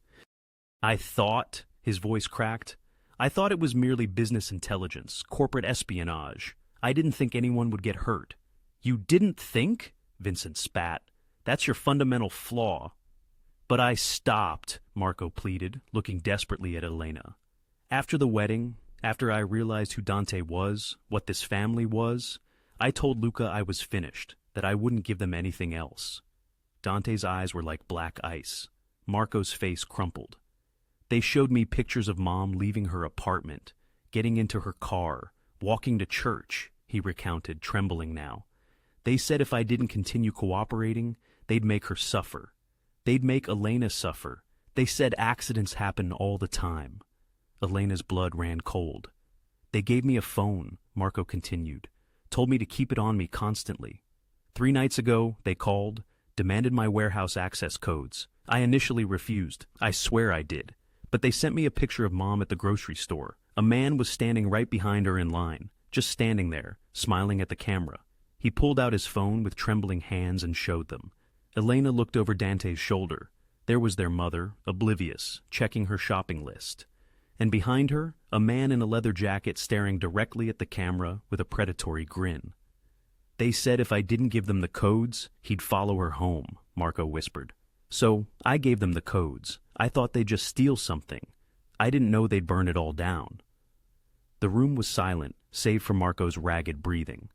I thought, his voice cracked, I thought it was merely business intelligence, corporate espionage. I didn't think anyone would get hurt. You didn't think? Vincent spat. That's your fundamental flaw. But I stopped, Marco pleaded, looking desperately at Elena. After the wedding, after I realized who Dante was, what this family was, I told Luca I was finished, that I wouldn't give them anything else. Dante's eyes were like black ice. Marco's face crumpled. They showed me pictures of Mom leaving her apartment, getting into her car, walking to church, he recounted, trembling now. They said if I didn't continue cooperating, they'd make her suffer. They'd make Elena suffer. They said accidents happen all the time. Elena's blood ran cold. They gave me a phone, Marco continued, told me to keep it on me constantly. 3 nights ago, they called, demanded my warehouse access codes. I initially refused. I swear I did. But they sent me a picture of Mom at the grocery store. A man was standing right behind her in line, just standing there, smiling at the camera. He pulled out his phone with trembling hands and showed them. Elena looked over Dante's shoulder. There was their mother, oblivious, checking her shopping list. And behind her, a man in a leather jacket staring directly at the camera with a predatory grin. They said if I didn't give them the codes, he'd follow her home, Marco whispered. So I gave them the codes. I thought they'd just steal something. I didn't know they'd burn it all down. The room was silent, save for Marco's ragged breathing.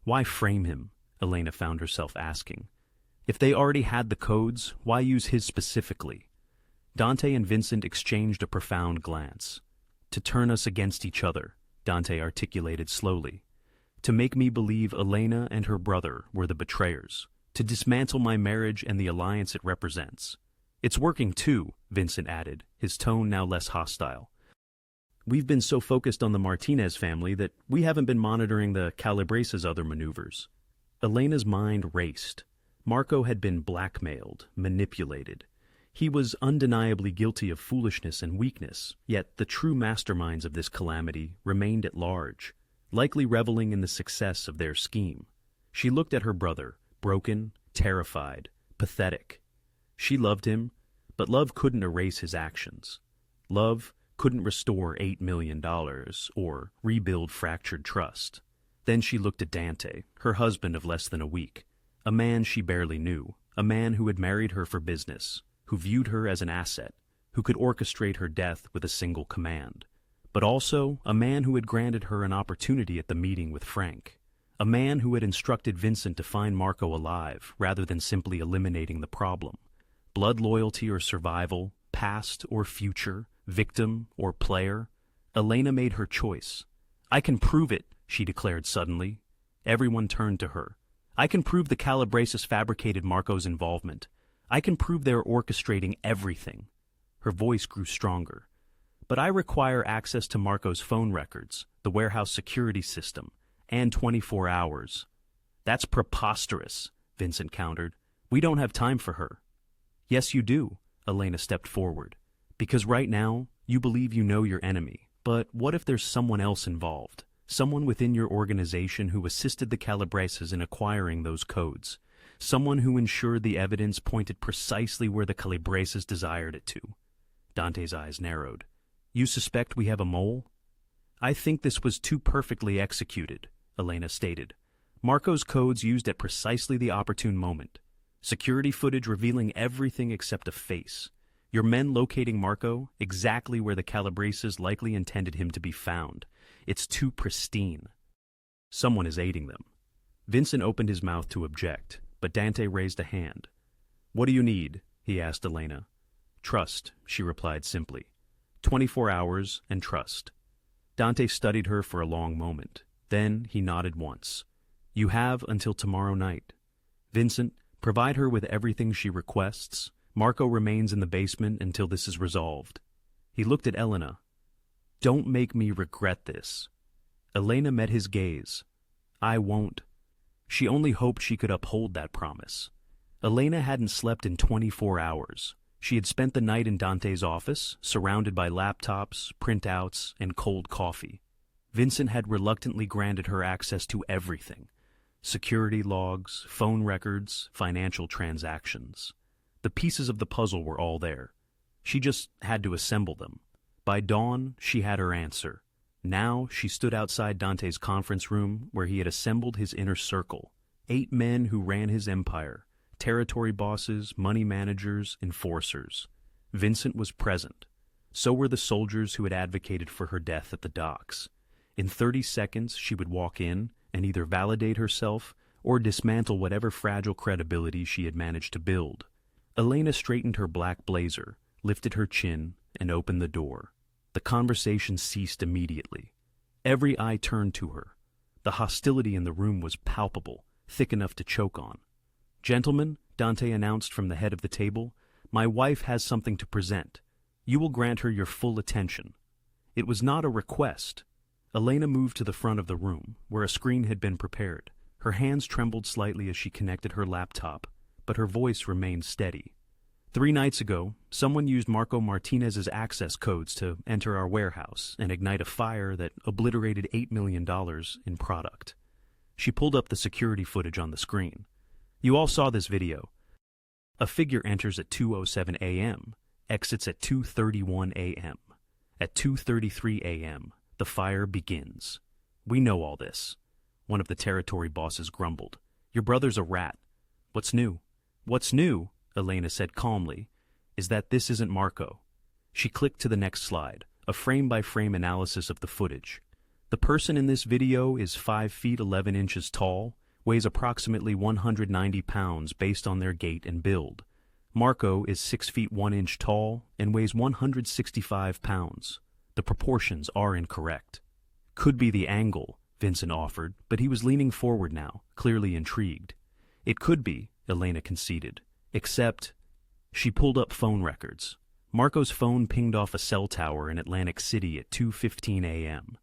Why frame him? Elena found herself asking. If they already had the codes, why use his specifically? Dante and Vincent exchanged a profound glance. To turn us against each other, Dante articulated slowly. To make me believe Elena and her brother were the betrayers. To dismantle my marriage and the alliance it represents. It's working too, Vincent added, his tone now less hostile. We've been so focused on the Martinez family that we haven't been monitoring the Calabrese's other maneuvers. Elena's mind raced. Marco had been blackmailed, manipulated. He was undeniably guilty of foolishness and weakness, yet the true masterminds of this calamity remained at large, likely reveling in the success of their scheme. She looked at her brother, broken, terrified, pathetic. She loved him, but love couldn't erase his actions. Love couldn't restore $8 million or rebuild fractured trust. Then she looked at Dante, her husband of less than a week, a man she barely knew, a man who had married her for business, who viewed her as an asset, who could orchestrate her death with a single command, but also a man who had granted her an opportunity at the meeting with Frank, a man who had instructed Vincent to find Marco alive rather than simply eliminating the problem. Blood loyalty or survival, past or future, victim or player, Elena made her choice. I can prove it, she declared suddenly. Everyone turned to her. I can prove the Calabreses fabricated Marco's involvement. I can prove they're orchestrating everything. Her voice grew stronger. But I require access to Marco's phone records, the warehouse security system, and 24 hours. That's preposterous, Vincent countered. We don't have time for her. Yes, you do, Elena stepped forward. Because right now, you believe you know your enemy. But what if there's someone else involved? Someone within your organization who assisted the Calabreses in acquiring those codes? Someone who ensured the evidence pointed precisely where the Calabreses desired it to? Dante's eyes narrowed. You suspect we have a mole? I think this was too perfectly executed, Elena stated. Marco's codes used at precisely the opportune moment. Security footage revealing everything except a face. Your men locating Marco exactly where the Calabreses likely intended him to be found. It's too pristine. Someone is aiding them. Vincent opened his mouth to object, but Dante raised a hand. What do you need? He asked Elena. Trust, she replied simply. 24 hours and trust. Dante studied her for a long moment. Then he nodded once. You have until tomorrow night. Vincent, provide her with everything she requests. Marco remains in the basement until this is resolved. He looked at Elena. Don't make me regret this. Elena met his gaze. I won't. She only hoped she could uphold that promise. Elena hadn't slept in 24 hours. She had spent the night in Dante's office, surrounded by laptops, printouts, and cold coffee. Vincent had reluctantly granted her access to everything. Security logs, phone records, financial transactions. The pieces of the puzzle were all there. She just had to assemble them. By dawn, she had her answer. Now she stood outside Dante's conference room where he had assembled his inner circle. 8 men who ran his empire. Territory bosses, money managers, enforcers. Vincent was present. So were the soldiers who had advocated for her death at the docks. In 30 seconds, she would walk in and either validate herself or dismantle whatever fragile credibility she had managed to build. Elena straightened her black blazer, lifted her chin, and opened the door. The conversation ceased immediately. Every eye turned to her. The hostility in the room was palpable, thick enough to choke on. Gentlemen, Dante announced from the head of the table, My wife has something to present. You will grant her your full attention." It was not a request. Elena moved to the front of the room, where a screen had been prepared. Her hands trembled slightly as she connected her laptop, but her voice remained steady. 3 nights ago, someone used Marco Martinez's access codes to enter our warehouse and ignite a fire that obliterated $8 million in product. She pulled up the security footage on the screen. You all saw this video. A figure enters at 2:07 a.m., exits at 2:31 a.m. At 2:33 a.m., the fire begins. We know all this. One of the territory bosses grumbled. Your brother's a rat. What's new? What's new, Elena said calmly, is that this isn't Marco. She clicked to the next slide, a frame-by-frame analysis of the footage. The person in this video is 5 feet 11 inches tall, weighs approximately 190 pounds based on their gait and build. Marco is 6 feet 1 inch tall and weighs 165 pounds. The proportions are incorrect. Could be the angle, Vincent offered, but he was leaning forward now, clearly intrigued. It could be, Elena conceded, except... She pulled up phone records. Marco's phone pinged off a cell tower in Atlantic City at 2:15 a.m.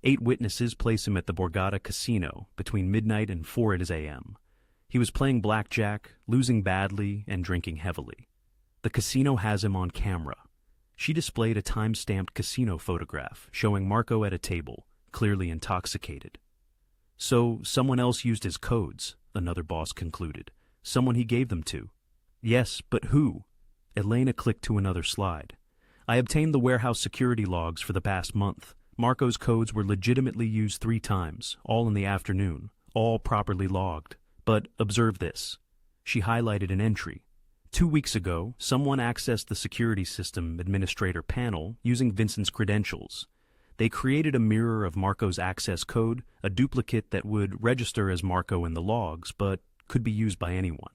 8 witnesses place him at the Borgata Casino between midnight and 4 a.m. He was playing blackjack, losing badly, and drinking heavily. The casino has him on camera. She displayed a time-stamped casino photograph showing Marco at a table, clearly intoxicated. So someone else used his codes, another boss concluded. Someone he gave them to. Yes, but who? Elena clicked to another slide. I obtained the warehouse security logs for the past month. Marco's codes were legitimately used 3 times, all in the afternoon, all properly logged. But observe this. She highlighted an entry. 2 weeks ago, someone accessed the security system administrator panel using Vincent's credentials. They created a mirror of Marco's access code, a duplicate that would register as Marco in the logs, but could be used by anyone.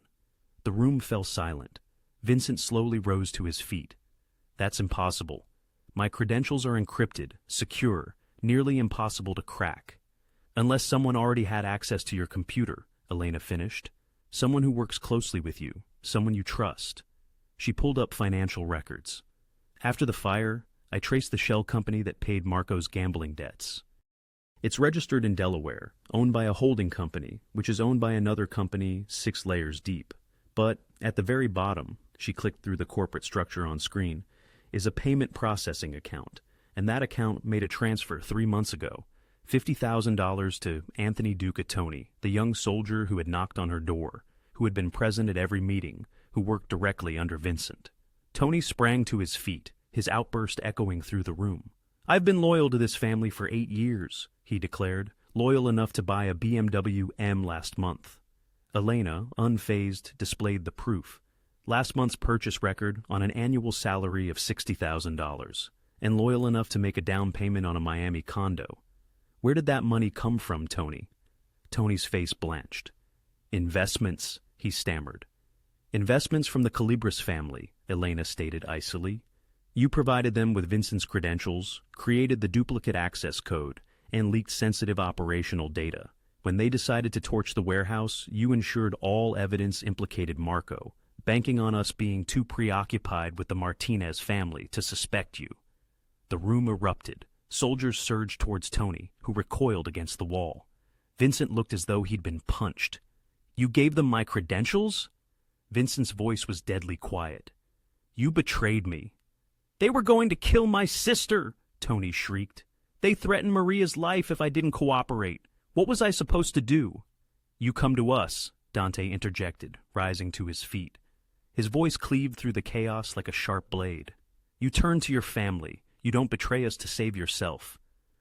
The room fell silent. Vincent slowly rose to his feet. That's impossible. My credentials are encrypted, secure, nearly impossible to crack. Unless someone already had access to your computer, Elena finished. Someone who works closely with you, someone you trust. She pulled up financial records. After the fire, I traced the shell company that paid Marco's gambling debts. It's registered in Delaware, owned by a holding company, which is owned by another company 6 layers deep. But at the very bottom, she clicked through the corporate structure on screen, is a payment processing account, and that account made a transfer 3 months ago, $50,000 to Anthony Ducatoni, the young soldier who had knocked on her door, who had been present at every meeting, who worked directly under Vincent. Tony sprang to his feet, his outburst echoing through the room. I've been loyal to this family for 8 years, he declared, loyal enough to buy a BMW M last month. Elena, unfazed, displayed the proof. Last month's purchase record on an annual salary of $60,000, and loyal enough to make a down payment on a Miami condo. Where did that money come from, Tony? Tony's face blanched. Investments, he stammered. Investments from the Calibris family, Elena stated icily. You provided them with Vincent's credentials, created the duplicate access code, and leaked sensitive operational data. When they decided to torch the warehouse, you ensured all evidence implicated Marco, banking on us being too preoccupied with the Martinez family to suspect you. The room erupted. Soldiers surged towards Tony, who recoiled against the wall. Vincent looked as though he'd been punched. You gave them my credentials? Vincent's voice was deadly quiet. You betrayed me. They were going to kill my sister, Tony shrieked. They threatened Maria's life if I didn't cooperate. What was I supposed to do? You come to us, Dante interjected, rising to his feet. His voice cleaved through the chaos like a sharp blade. You turn to your family. You don't betray us to save yourself.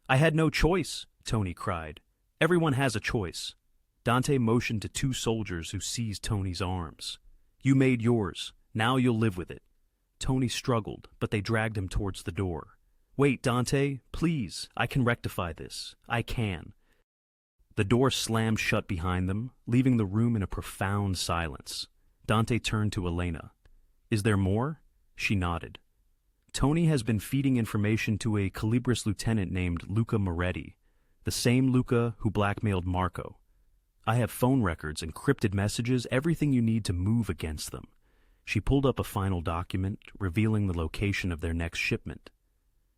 I had no choice, Tony cried. Everyone has a choice. Dante motioned to 2 soldiers who seized Tony's arms. You made yours. Now you'll live with it. Tony struggled, but they dragged him towards the door. Wait, Dante, please. I can rectify this. I can. The door slammed shut behind them, leaving the room in a profound silence. Dante turned to Elena. Is there more? She nodded. Tony has been feeding information to a Calibris lieutenant named Luca Moretti, the same Luca who blackmailed Marco. I have phone records, encrypted messages, everything you need to move against them. She pulled up a final document revealing the location of their next shipment.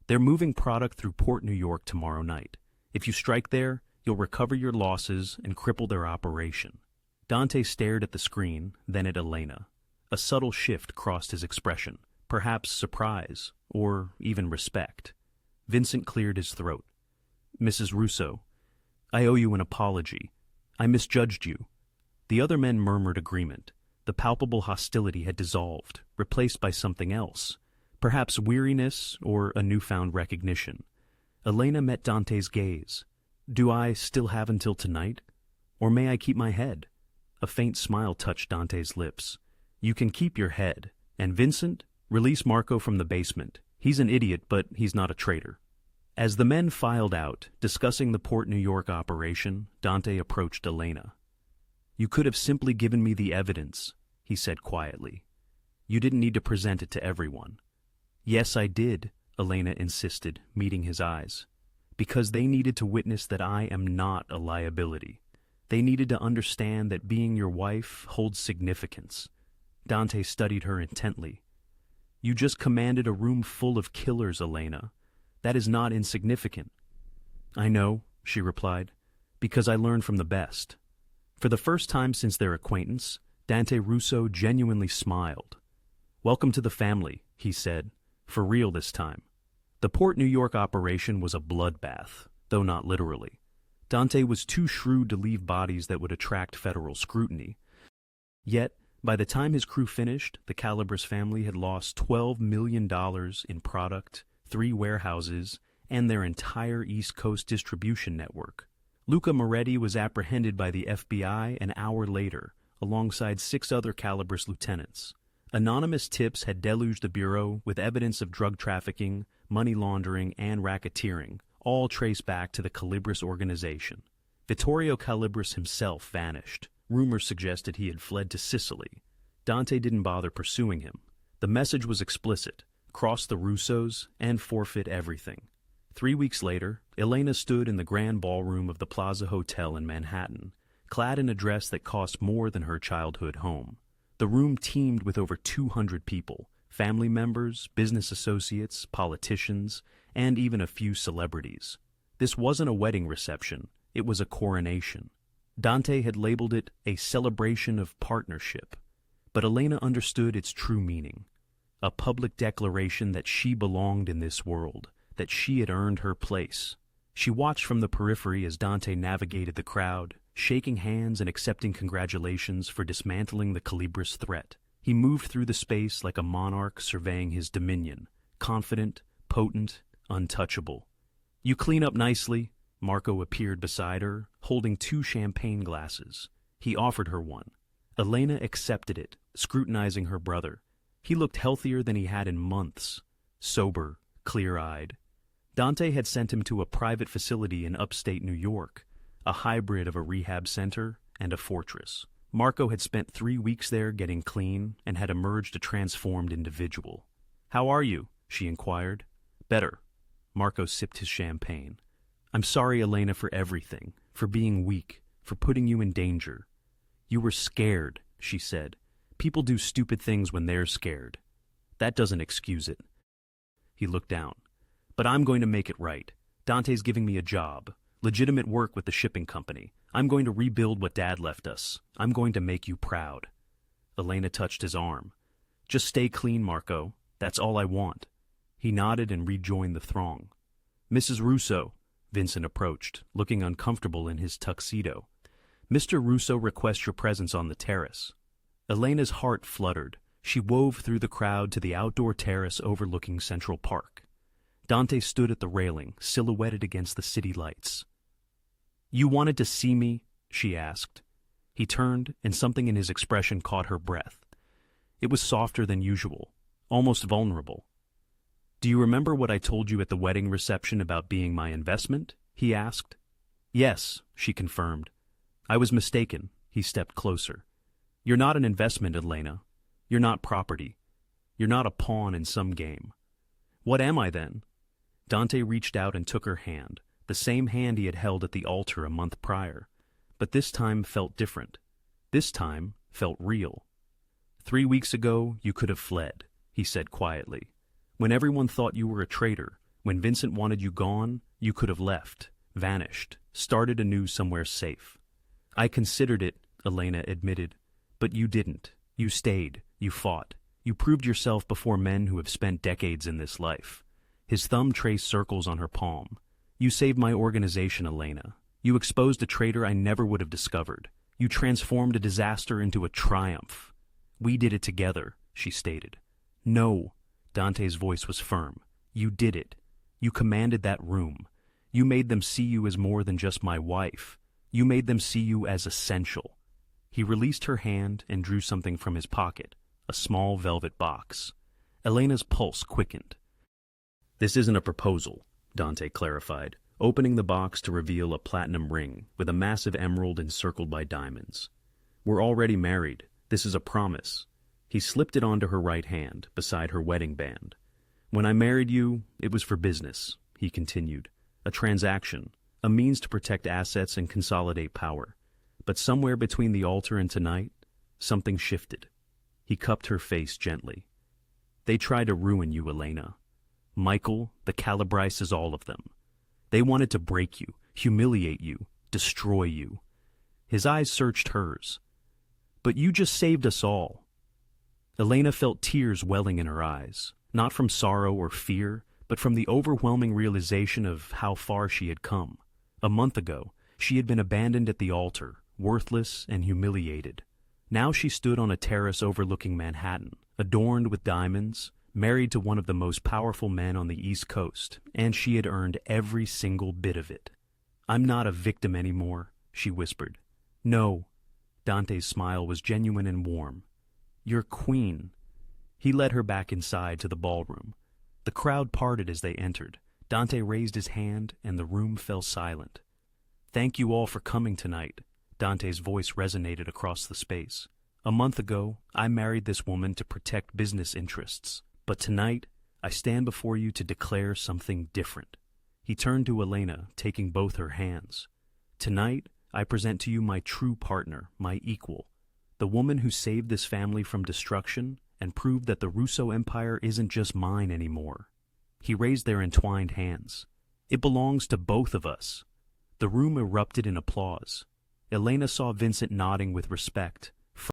They're moving product through Port New York tomorrow night. If you strike there, you'll recover your losses and cripple their operation. Dante stared at the screen, then at Elena. A subtle shift crossed his expression, perhaps surprise, or even respect. Vincent cleared his throat. "Mrs. Russo, I owe you an apology. I misjudged you." The other men murmured agreement. The palpable hostility had dissolved, replaced by something else, perhaps weariness or a newfound recognition. Elena met Dante's gaze. "Do I still have until tonight? Or may I keep my head?" A faint smile touched Dante's lips. "You can keep your head. And Vincent, release Marco from the basement. He's an idiot, but he's not a traitor." As the men filed out, discussing the Port New York operation, Dante approached Elena. "You could have simply given me the evidence," he said quietly. "You didn't need to present it to everyone." "Yes, I did," Elena insisted, meeting his eyes. "Because they needed to witness that I am not a liability. They needed to understand that being your wife holds significance." Dante studied her intently. "You just commanded a room full of killers, Elena. That is not insignificant." "I know," she replied, "because I learned from the best." For the first time since their acquaintance, Dante Russo genuinely smiled. "Welcome to the family," he said, for real this time. The Port New York operation was a bloodbath, though not literally. Dante was too shrewd to leave bodies that would attract federal scrutiny. Yet, by the time his crew finished, the Calabres family had lost $12 million in product, 3 warehouses, and their entire East Coast distribution network. Luca Moretti was apprehended by the FBI an hour later, alongside 6 other Calabres lieutenants. Anonymous tips had deluged the Bureau with evidence of drug trafficking, money laundering, and racketeering, all traced back to the Calabres organization. Vittorio Calabres himself vanished. Rumors suggested he had fled to Sicily. Dante didn't bother pursuing him. The message was explicit: cross the Russos and forfeit everything. 3 weeks later, Elena stood in the grand ballroom of the Plaza Hotel in Manhattan, clad in a dress that cost more than her childhood home. The room teemed with over 200 people, family members, business associates, politicians, and even a few celebrities. This wasn't a wedding reception, it was a coronation. Dante had labeled it a celebration of partnership, but Elena understood its true meaning. A public declaration that she belonged in this world, that she had earned her place. She watched from the periphery as Dante navigated the crowd, shaking hands and accepting congratulations for dismantling the Calabres threat. He moved through the space like a monarch surveying his dominion, confident, potent, untouchable. "You clean up nicely." Marco appeared beside her, holding 2 champagne glasses. He offered her one. Elena accepted it, scrutinizing her brother. He looked healthier than he had in months, sober, clear-eyed. Dante had sent him to a private facility in upstate New York, a hybrid of a rehab center and a fortress. Marco had spent 3 weeks there getting clean and had emerged a transformed individual. "How are you?" she inquired. "Better." Marco sipped his champagne. "I'm sorry, Elena, for everything, for being weak, for putting you in danger." "You were scared," she said. "People do stupid things when they're scared. That doesn't excuse it." He looked down. "But I'm going to make it right. Dante's giving me a job, legitimate work with the shipping company. I'm going to rebuild what Dad left us. I'm going to make you proud." Elena touched his arm. "Just stay clean, Marco. That's all I want." He nodded and rejoined the throng. "Mrs. Russo," Vincent approached, looking uncomfortable in his tuxedo. "Mr. Russo requests your presence on the terrace." Elena's heart fluttered. She wove through the crowd to the outdoor terrace overlooking Central Park. Dante stood at the railing, silhouetted against the city lights. "You wanted to see me?" she asked. He turned, and something in his expression caught her breath. It was softer than usual, almost vulnerable. "Do you remember what I told you at the wedding reception about being my investment?" he asked. "Yes," she confirmed. "I was mistaken." He stepped closer. "You're not an investment, Elena. You're not property. You're not a pawn in some game. What am I then?" Dante reached out and took her hand, the same hand he had held at the altar a month prior, but this time felt different. This time felt real. 3 weeks ago, you could have fled, he said quietly. When everyone thought you were a traitor, when Vincent wanted you gone, you could have left, vanished, started anew somewhere safe. I considered it, Elena admitted, but you didn't. You stayed, you fought. You proved yourself before men who have spent decades in this life. His thumb traced circles on her palm. You saved my organization, Elena. You exposed a traitor I never would have discovered. You transformed a disaster into a triumph. We did it together, she stated. No, Dante's voice was firm. You did it. You commanded that room. You made them see you as more than just my wife. You made them see you as essential. He released her hand and drew something from his pocket, a small velvet box. Elena's pulse quickened. This isn't a proposal, Dante clarified, opening the box to reveal a platinum ring with a massive emerald encircled by diamonds. We're already married. This is a promise. He slipped it onto her right hand, beside her wedding band. When I married you, it was for business, he continued. A transaction, a means to protect assets and consolidate power. But somewhere between the altar and tonight, something shifted. He cupped her face gently. They tried to ruin you, Elena. Michael, the Calabrises, all of them. They wanted to break you, humiliate you, destroy you. His eyes searched hers. But you just saved us all. Elena felt tears welling in her eyes, not from sorrow or fear, but from the overwhelming realization of how far she had come. A month ago, she had been abandoned at the altar, worthless and humiliated. Now she stood on a terrace overlooking Manhattan, adorned with diamonds, married to one of the most powerful men on the East Coast, and she had earned every single bit of it. I'm not a victim anymore, she whispered. No. Dante's smile was genuine and warm. You're queen. He led her back inside to the ballroom. The crowd parted as they entered. Dante raised his hand, and the room fell silent. Thank you all for coming tonight. Dante's voice resonated across the space. A month ago, I married this woman to protect business interests. But tonight, I stand before you to declare something different. He turned to Elena, taking both her hands. Tonight, I present to you my true partner, my equal, the woman who saved this family from destruction and proved that the Russo empire isn't just mine anymore. He raised their entwined hands. It belongs to both of us. The room erupted in applause. Elena saw Vincent nodding with respect,